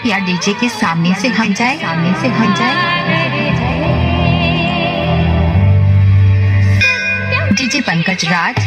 कृपया डीजे के सामने से हट जाए। डीजे पंकज राज।